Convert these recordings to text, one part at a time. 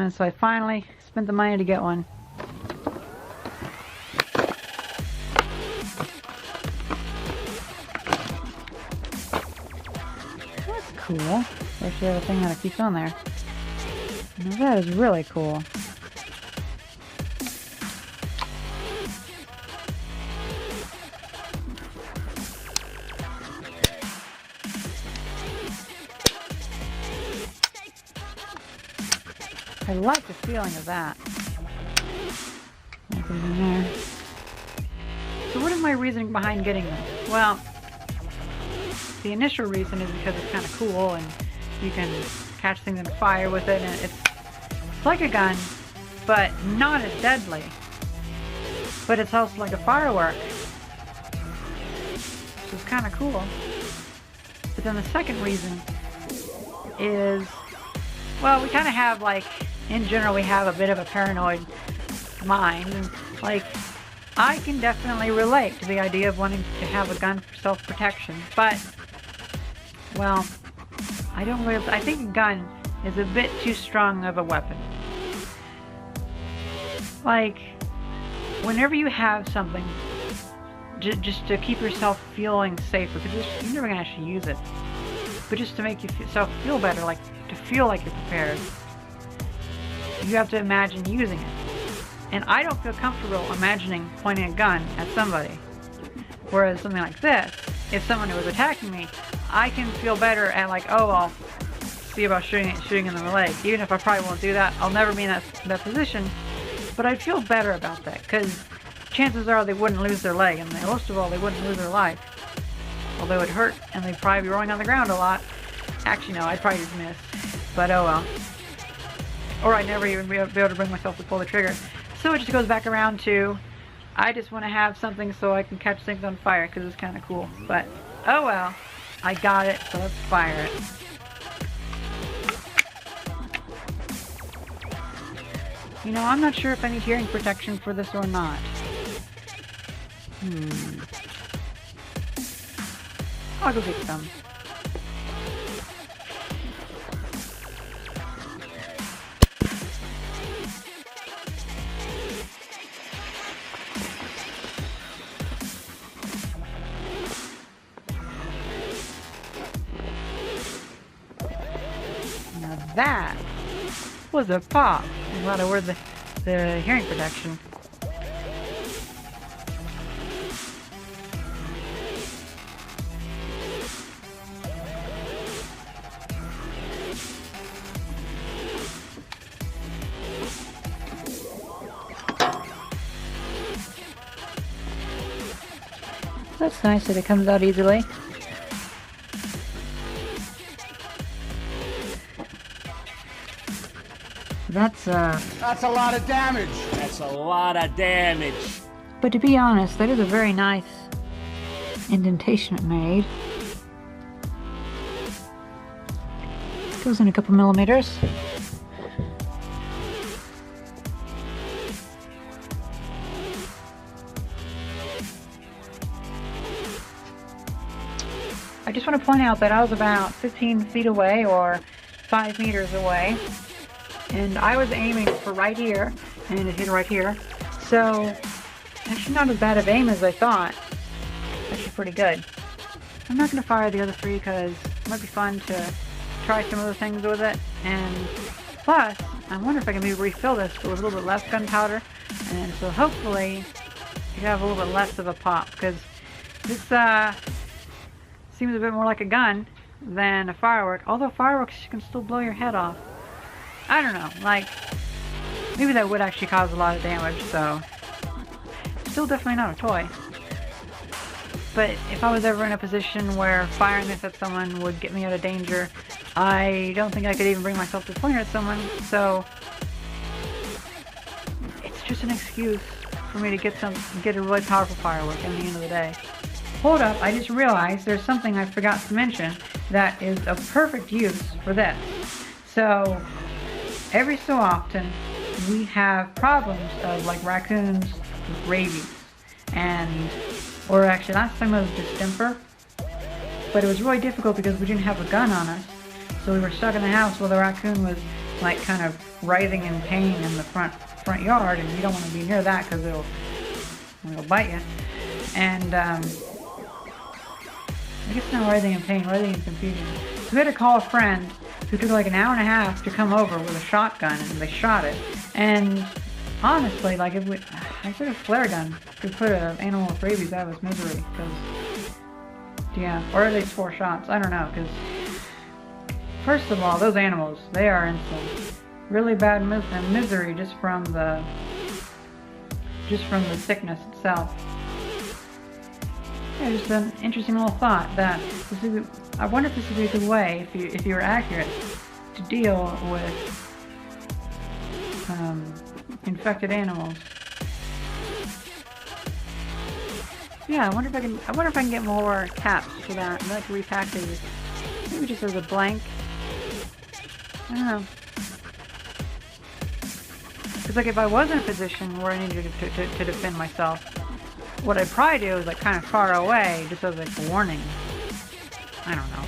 and so I finally spent the money to get one. That's cool. They actually have a thing that keeps on there. Now that is really cool. I like the feeling of that. Put it in there. So what is my reasoning behind getting this? Well, the initial reason is because it's kind of cool and you can catch things on fire with it, and it's like a gun, but not as deadly. But it's also like a firework. So it's kind of cool. But then the second reason is, well, we kind of have, like, in general, we have a bit of a paranoid mind. And, like, I can definitely relate to the idea of wanting to have a gun for self-protection. But, well, I think a gun is a bit too strong of a weapon. Like, whenever you have something, just to keep yourself feeling safer, because you're never going to actually use it, but just to make yourself feel better, like to feel like you're prepared, you have to imagine using it. And I don't feel comfortable imagining pointing a gun at somebody. Whereas something like this, if someone was attacking me, I can feel better at, like, oh, I'll see about shooting in the leg. Even if I probably won't do that, I'll never be in that position. But I'd feel better about that, because chances are they wouldn't lose their leg, and most of all, they wouldn't lose their life. Although it would hurt, and they'd probably be rolling on the ground a lot. Actually, no, I'd probably just miss. But oh well. Or I'd never even be able to bring myself to pull the trigger. So it just goes back around to, I just want to have something so I can catch things on fire, because it's kind of cool. But oh well, I got it, so let's fire it. You know, I'm not sure if I need hearing protection for this or not. I'll go get some. Now that was a pop. I'm glad I wore the hearing protection. That's nice that it comes out easily. That's a lot of damage. That's a lot of damage. But to be honest, that is a very nice indentation it made. Goes in a couple millimeters. I just want to point out that I was about 15 feet away, or 5 meters away, and I was aiming for right here, and it hit right here. So, actually not as bad of aim as I thought. Actually pretty good. I'm not going to fire the other 3 because it might be fun to try some other things with it. And plus, I wonder if I can maybe refill this with a little bit less gunpowder. And so hopefully, you have a little bit less of a pop, because this seems a bit more like a gun than a firework. Although fireworks can still blow your head off. I don't know, like, maybe that would actually cause a lot of damage, so still definitely not a toy. But if I was ever in a position where firing this at someone would get me out of danger, I don't think I could even bring myself to point it at someone, so it's just an excuse for me to get a really powerful firework at the end of the day. Hold up, I just realized there's something I forgot to mention that is a perfect use for this. So, every so often, we have problems of, like, raccoons with rabies, or actually last time it was distemper, but it was really difficult because we didn't have a gun on us, so we were stuck in the house while the raccoon was like kind of writhing in pain in the front yard, and you don't want to be near that because it'll bite you. And I guess not writhing in pain, writhing in confusion. So we had to call a friend who took like an hour and a half to come over with a shotgun, and they shot it. And honestly, like if we, I could have flare gun could put an animal with rabies out of its misery, because yeah, or at least 4 shots. I don't know, because first of all, those animals, they are in some really bad misery just from the sickness itself. Yeah, just an interesting little thought that I wonder if this would be a good way, if you were accurate, to deal with infected animals. Yeah, I wonder if I can get more taps for that, and then I can repack these. Maybe just as a blank. I don't know. Because like if I was in a position where I needed to defend myself, what I'd probably do is like kind of far away, just as like a warning. I don't know.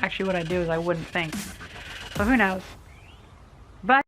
Actually, what I'd do is I wouldn't think. So who knows? But